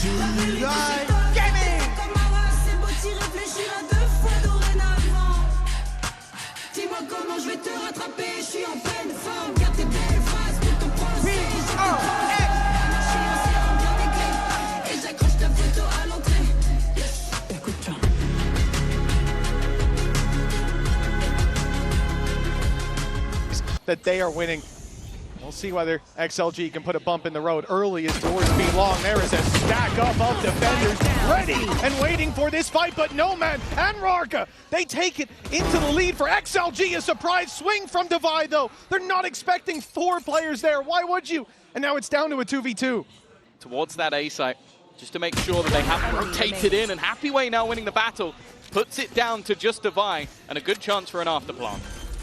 WGAMING. Dis-moi comment je vais te rattraper, je suis en pleine forme. Garde tes belles phrases pour ton procès. Et j'accroche ta photo à l'entrée. Écoute-toi. That they are winning. We'll see whether XLG can put a bump in the road early as doors be long. There is a stack up of defenders ready and waiting for this fight, but Nomad and Rarka, they take it into the lead for XLG. A surprise swing from Divide, though. They're not expecting 4 players there. Why would you? And now it's down to a 2v2. Towards that A site, just to make sure that they have rotated in, and Happyway now winning the battle, puts it down to just Divide, and a good chance for an afterplant.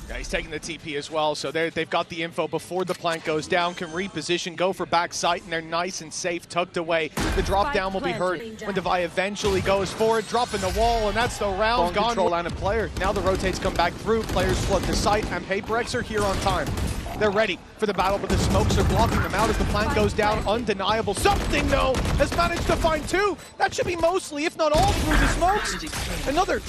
Yeah, he's taking the TP as well, so they've got the info before the plant goes down, can reposition, go for back sight, and they're nice and safe, tucked away. The drop down will be heard when Divide eventually goes for it, dropping the wall, and that's the round gone. Control and a player. Now the rotates come back through, players flood the site, and PaperX are here on time. They're ready for the battle, but the smokes are blocking them out as the plant goes down. Undeniable. Something, though, has managed to find 2. That should be mostly, if not all, through the smokes. Another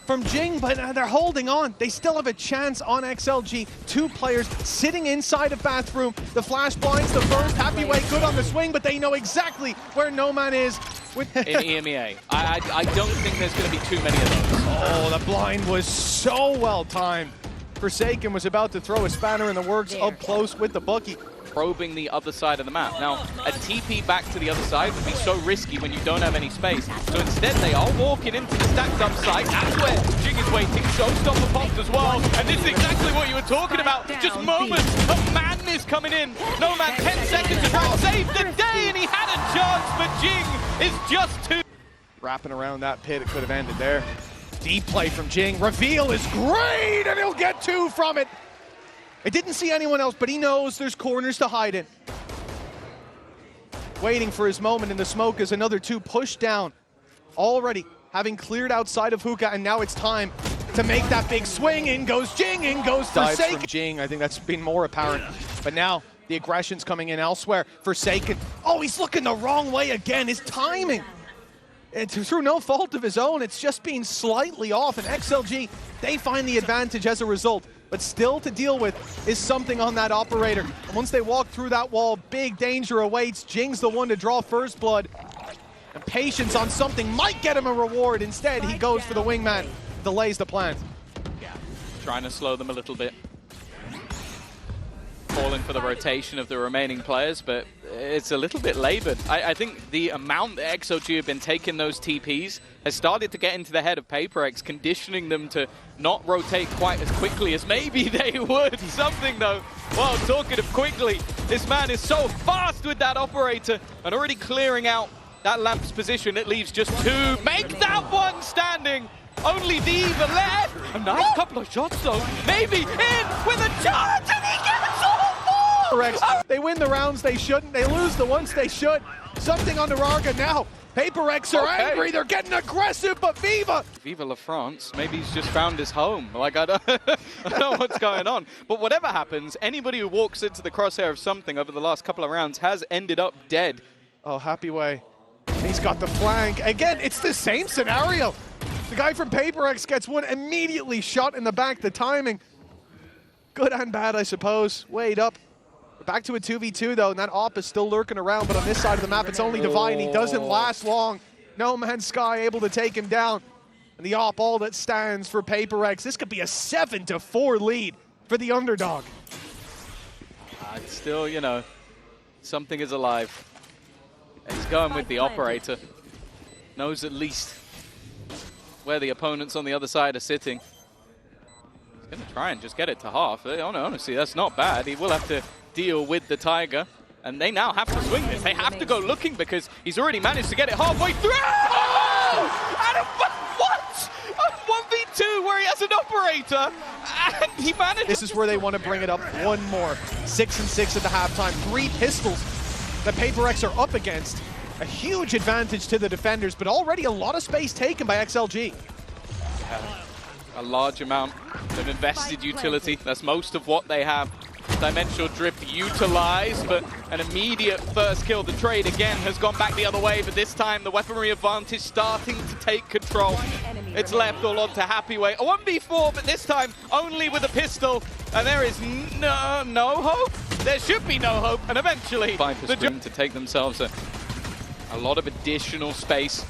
from Jing, but they're holding on. They still have a chance on XLG. 2 players sitting inside a bathroom. The flash blinds the first. Happyway good on the swing, but they know exactly where Nomad is. In EMEA. I don't think there's going to be too many of those. Oh, the blind was so well timed. Forsaken was about to throw a spanner in the works up close with the Bucky. Probing the other side of the map. Now, a TP back to the other side would be so risky when you don't have any space. So instead, they are walking into the stacked up site. That's where Jing is waiting. Showstopper popped as well. And this is exactly what you were talking about. Just moments of madness coming in. Nomad, 10 seconds to try and save the day, and he had a chance, but Jing is just too. Wrapping around that pit, it could have ended there. Deep play from Jing. Reveal is great, and he'll get 2 from it. I didn't see anyone else, but he knows there's corners to hide in. Waiting for his moment in the smoke as another 2 push down. Already having cleared outside of Hookah, and now it's time to make that big swing. In goes Jing, in goes Forsaken. From Jing, I think that's been more apparent. But now the aggression's coming in elsewhere. Forsaken. Oh, he's looking the wrong way again. His timing. It's through no fault of his own. It's just being slightly off, and XLG, they find the advantage as a result. But still to deal with is something on that operator. And once they walk through that wall, big danger awaits. Jing's the one to draw first blood. And patience on something might get him a reward. Instead, he goes for the wingman, delays the plant. Trying to slow them a little bit. Calling for the rotation of the remaining players, but it's a little bit labored. I think the amount that XOG have been taking those TPs has started to get into the head of PaperX, conditioning them to not rotate quite as quickly as maybe they would. Something though, well, talking of quickly, this man is so fast with that operator and already clearing out that lamp's position. It leaves just 2. Make that one standing. Only Diva left. A nice couple of shots though. Maybe in with a chance, and he gets all 4. They win the rounds they shouldn't. They lose the ones they should. Something on the Rarga now. PaperX are angry. They're getting aggressive, but Viva La France, maybe he's just found his home. Like, I don't know what's going on. But whatever happens, anybody who walks into the crosshair of something over the last couple of rounds has ended up dead. Oh, Happyway. He's got the flank. Again, it's the same scenario. The guy from PaperX gets one immediately shot in the back. The timing, good and bad, I suppose. Wade up. We're back to a 2v2 though, and that op is still lurking around, but on this side of the map, it's only Divine. He doesn't last long. No Man's Sky able to take him down. And the op all that stands for PaperX. This could be a 7-4 lead for the underdog. It's still, you know, something is alive. He's going with the operator. Knows at least where the opponents on the other side are sitting. He's going to try and just get it to half. Honestly, that's not bad. He will have to deal with the Tiger. And they now have to swing this. They have to go looking because he's already managed to get it halfway through. What? A 1v2 where he has an operator and he managed. This is where they want to bring it up one more. 6-6 at the halftime. 3 pistols that PaperX are up against. A huge advantage to the defenders, but already a lot of space taken by XLG. A large amount of invested utility. That's most of what they have. Dimensional drift utilized, but an immediate first kill. The trade again has gone back the other way, but this time the weaponry advantage starting to take control. It's left all on to Happyway. A 1v4, but this time only with a pistol, and there is no hope. There should be no hope, and eventually Viper's room to take themselves a lot of additional space.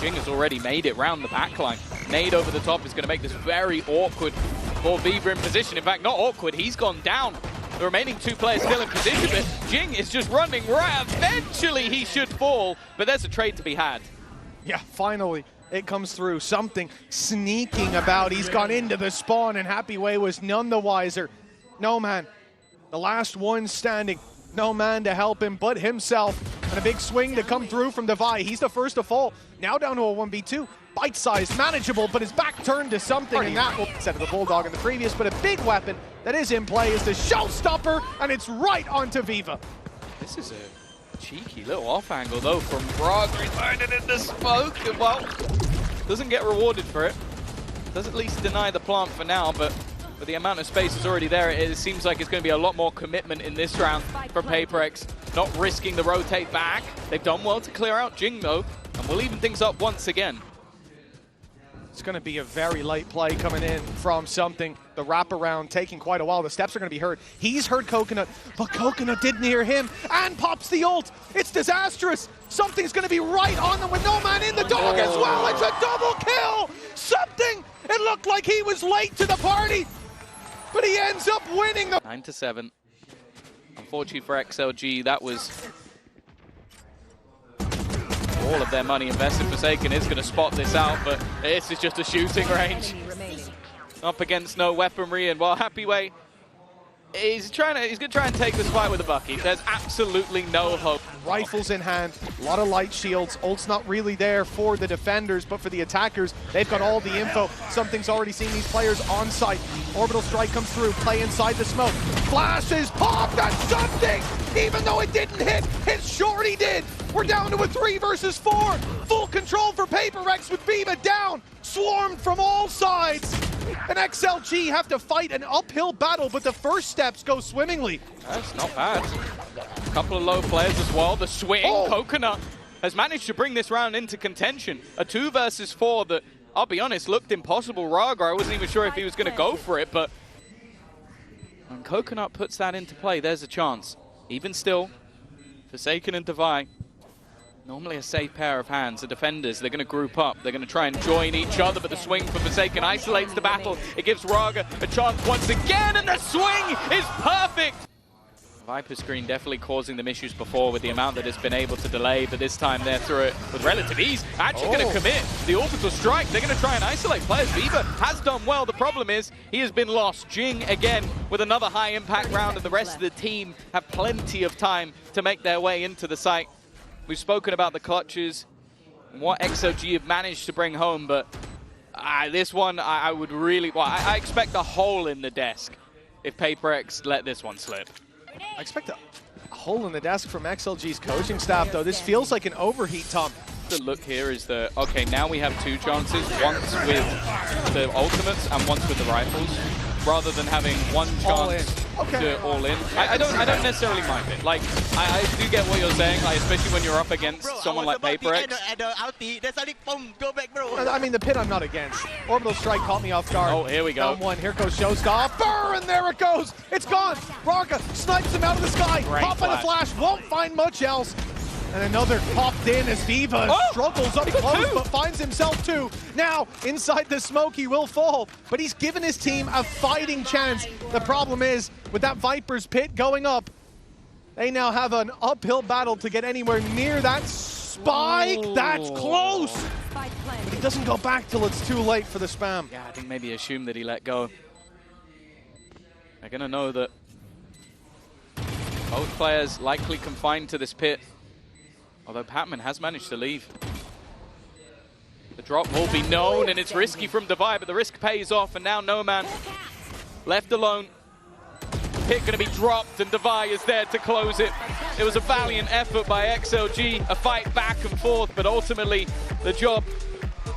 Jing has already made it round the backline. Nade over the top is going to make this very awkward for Viva in position. In fact, not awkward, he's gone down. The remaining two players still in position, but Jing is just running right. Eventually he should fall, but there's a trade to be had. Yeah, finally it comes through. Something sneaking about. He's gone into the spawn, and Happyway was none the wiser. No man, the last one standing. No man to help him but himself. And a big swing to come through from Devi. He's the first to fall. Now down to a 1v2. Bite-sized, manageable, but his back turned to something, and that will set of the Bulldog in the previous, but a big weapon that is in play is the showstopper, and it's right onto Viva. This is a cheeky little off angle though from Braga. He's burning in the smoke, and well, doesn't get rewarded for it. Does at least deny the plant for now, but with the amount of space that's already there, it seems like it's going to be a lot more commitment in this round from PaperX, not risking the rotate back. They've done well to clear out Jing though, and we'll even things up once again. It's going to be a very late play coming in from Something. The wraparound taking quite a while. The steps are going to be heard. He's heard Coconut, but Coconut didn't hear him, and pops the ult. It's disastrous. Something's going to be right on them with no man in the dog as well. It's a double kill. Something, it looked like he was late to the party, but he ends up winning. 9-7. Unfortunately for XLG, that was all of their money invested. Forsaken is going to spot this out, but this is just a shooting range. Up against no weaponry, and while Happyway, he's going to try and take this fight with a bucket. There's absolutely no hope. Rifles in hand, a lot of light shields. Ult's not really there for the defenders, but for the attackers, they've got all the info. Something's already seen these players on site. Orbital strike comes through, play inside the smoke. Flashes popped at Something, even though it didn't hit. His shorty did. We're down to a 3 versus 4. Full control for PaperX with Viva down. Swarmed from all sides. And XLG have to fight an uphill battle, but the first steps go swimmingly. That's not bad. A couple of low players as well. The swing, Coconut has managed to bring this round into contention. A 2 versus 4 that, I'll be honest, looked impossible. Raga, I wasn't even sure if he was going to go for it, but when Coconut puts that into play, there's a chance. Even still, Forsaken and Devi, normally a safe pair of hands. The defenders, they're going to group up. They're going to try and join each other, but the swing for Forsaken isolates the battle. It gives Raga a chance once again, and the swing is perfect! Viper screen definitely causing them issues before with the amount that it's been able to delay, but this time they're through it with relative ease. Actually going to commit the orbital strike. They're going to try and isolate players. Viva has done well. The problem is he has been lost. Jing again with another high impact round, and the rest of the team have plenty of time to make their way into the site. We've spoken about the clutches and what XOG have managed to bring home, but this one I would really, I expect a hole in the desk if PaperX let this one slip. I expect a hole in the desk from XLG's coaching staff, though. This feels like an overheat, Tom. The look here is that, okay, now we have 2 chances, once with the ultimates and once with the rifles, rather than having one chance to all in. I don't necessarily mind it. Like, I do get what you're saying, like, especially when you're up against someone like PaperX. I mean, the pit I'm not against. Orbital strike caught me off guard. Oh, here we go. Down 1, here goes Showstopper, and there it goes. It's gone. Raga snipes him out of the sky. Pop in a flash, won't find much else. And another popped in as Viva struggles up close, but finds himself 2. Now, inside the smoke, he will fall, but he's given his team a fighting chance. The problem is, with that Viper's pit going up, they now have an uphill battle to get anywhere near that spike. That's close. But he doesn't go back till it's too late for the spam. Yeah, I think maybe assume that he let go. They're going to know that both players likely confined to this pit. Although Patman has managed to leave. The drop will be known, and it's risky from Devi, but the risk pays off, and now No Man left alone. Pit going to be dropped, and Devi is there to close it. It was a valiant effort by XLG, a fight back and forth, but ultimately the job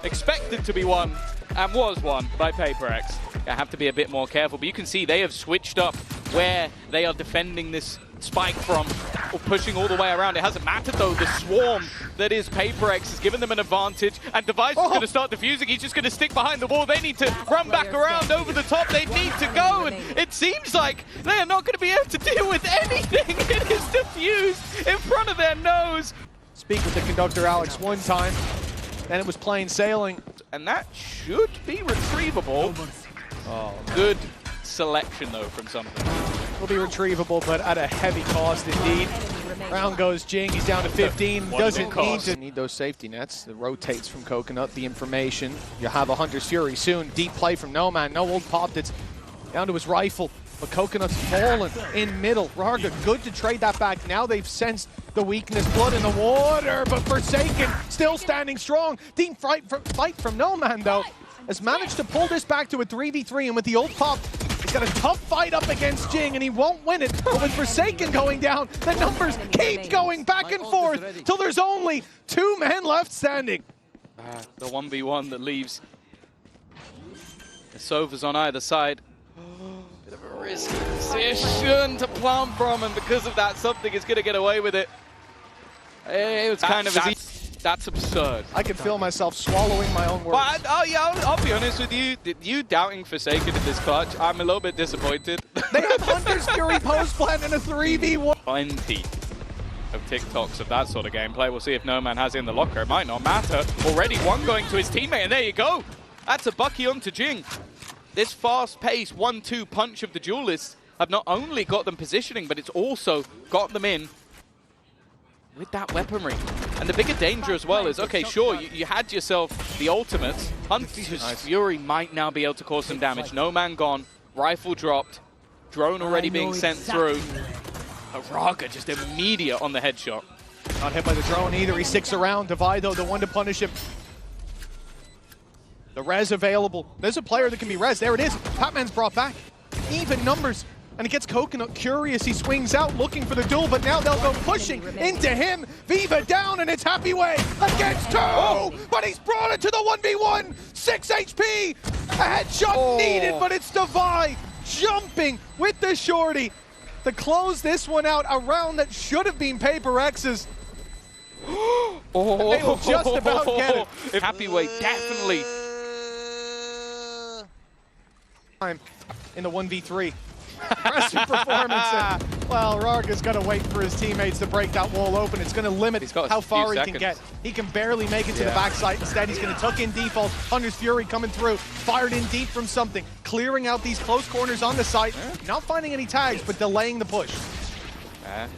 expected to be won, and was won by PaperX. have to be a bit more careful. But you can see they have switched up where they are defending this spike from, or pushing all the way around. It hasn't mattered though. The swarm that is PaperX has given them an advantage, and Device is going to start defusing. He's just going to stick behind the wall. They need to run back around over the top. They need to go, and it seems like they are not going to be able to deal with anything. It is diffused in front of their nose. Speak with the conductor Alecks one time, and it was plain sailing. And that should be retrievable. Oh, good selection though from something. Will be retrievable, but at a heavy cost indeed. Round goes Jing, he's down to 15. Doesn't need those safety nets. It rotates from Coconut, the information. You have a Hunter's Fury soon. Deep play from Noman. No ult popped. It's down to his rifle, but Coconut's fallen in middle. Rarga, good to trade that back. Now they've sensed the weakness, blood in the water, but Forsaken still standing strong. Deep fight from Noman, though, has managed to pull this back to a 3v3, and with the ult pop, he's got a tough fight up against Jing, and he won't win it. But with Forsaken going down, the numbers keep going back and forth till there's only 2 men left standing. The 1v1 that leaves the Sovas on either side. Bit of a risky position to plant from, and because of that, something is going to get away with it. It was kind of that's absurd. I could feel myself swallowing my own words. But I'll be honest with you. You doubting Forsaken in this clutch, I'm a little bit disappointed. They have Hunter's Fury post plant in a 3v1. Plenty of TikToks of that sort of gameplay. We'll see if Noman has it in the locker. It might not matter. Already one going to his teammate, and there you go. That's a Bucky onto Jing. This fast-paced 1-2 punch of the Duelists have not only got them positioning, but it's also got them in with that weaponry. And the bigger danger as well is, okay, sure, you had yourself the ultimates. Hunter's Fury might now be able to cause some damage. No man gone, rifle dropped, drone already being sent through. Raga just immediate on the headshot. Not hit by the drone either, he sticks around. Divide, though, the one to punish him. The res available. There's a player that can be res. There it is. Patman's brought back. Even numbers. And it gets Coconut curious. He swings out looking for the duel, but now they'll go pushing into him. Viva down, and it's Happy Way against 2. But he's brought it to the 1v1. 6 HP. A headshot needed, but it's Devi jumping with the shorty to close this one out. A round that should have been PaperX's. They will just about get it. Happy Way definitely. In the 1v3. Impressive performance. And, well, Rarga's got to wait for his teammates to break that wall open. It's going to limit how far he can get. He can barely make it to the backside. Instead, he's going to tuck in default. Hunter's Fury coming through. Fired in deep from something. Clearing out these close corners on the site. Not finding any tags, but delaying the push.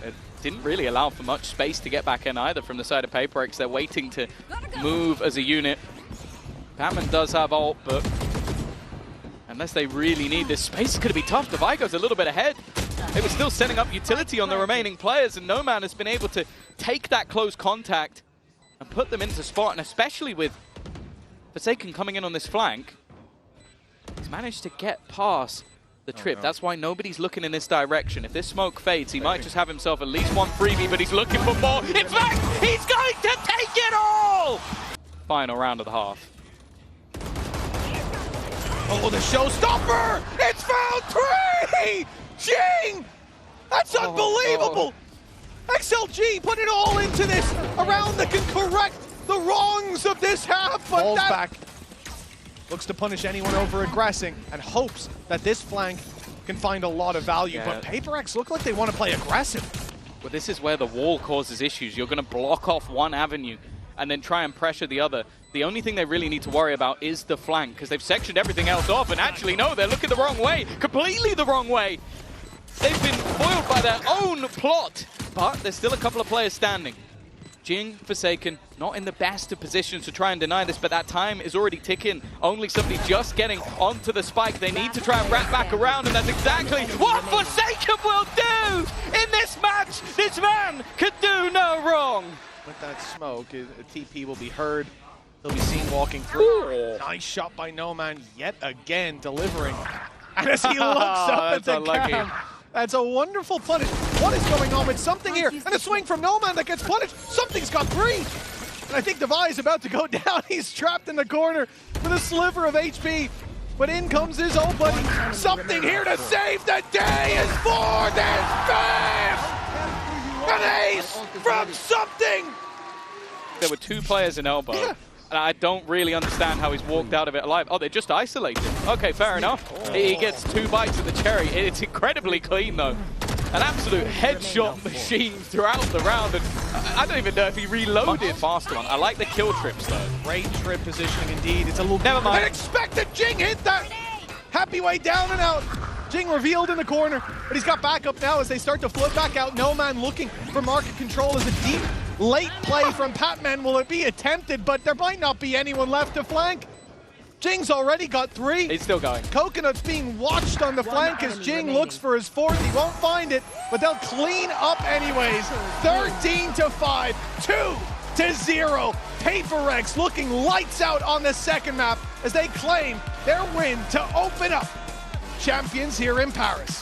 It didn't really allow for much space to get back in either from the side of PaperX. They're waiting to move as a unit. Patman does have ult, but unless they really need this space, it's going to be tough. The Vigo's a little bit ahead. They were still setting up utility on the remaining players, and Noman has been able to take that close contact and put them into spot, and especially with Forsaken coming in on this flank, he's managed to get past the trip. That's why nobody's looking in this direction. If this smoke fades, he might just have himself at least one freebie, but he's looking for more. In fact, he's going to take it all! Final round of the half. Oh, the showstopper! It's found 3! Jing! That's unbelievable! XLG put it all into this, a round that can correct the wrongs of this half, but falls back. Looks to punish anyone over aggressing and hopes that this flank can find a lot of value, but PaperX look like they want to play aggressive. Well, this is where the wall causes issues. You're going to block off one avenue and then try and pressure the other. The only thing they really need to worry about is the flank, because they've sectioned everything else off, and actually, no, they're looking the wrong way, completely the wrong way. They've been foiled by their own plot, but there's still a couple of players standing. Jing, Forsaken, not in the best of positions to try and deny this, but that time is already ticking. Only somebody just getting onto the spike. They need to try and wrap back around, and that's exactly what Forsaken will do in this match. This man could do no wrong. With that smoke, a TP will be heard. He'll be seen walking through. Nice shot by Noman, yet again delivering. And as he looks up at the cam, that's a wonderful punish. What is going on with something here? And a swing from Noman that gets punished. Something's got 3. And I think Devi is about to go down. He's trapped in the corner with a sliver of HP. but in comes his old buddy. Something here to save the day is for this fifth! An ace from something! There were 2 players in elbow. Yeah. And I don't really understand how he's walked out of it alive. Oh, they're just isolated. Okay, fair enough. He gets 2 bites of the cherry. It's incredibly clean, though. An absolute headshot machine throughout the round. And I don't even know if he reloaded faster one. I like the kill trips, though. Great trip positioning indeed. It's a little... Never mind. Unexpected! Jing hit that! Happy way down and out. Jing revealed in the corner, but he's got backup now as they start to float back out. No man looking for market control as a deep late play from Patman. Will it be attempted? But there might not be anyone left to flank. Jing's already got 3. He's still going. Coconut's being watched on the flank as Jing looks for his 4th. He won't find it, but they'll clean up anyways. 13-5, 2-0. PaperX looking lights out on the second map as they claim their win to open up champions here in Paris.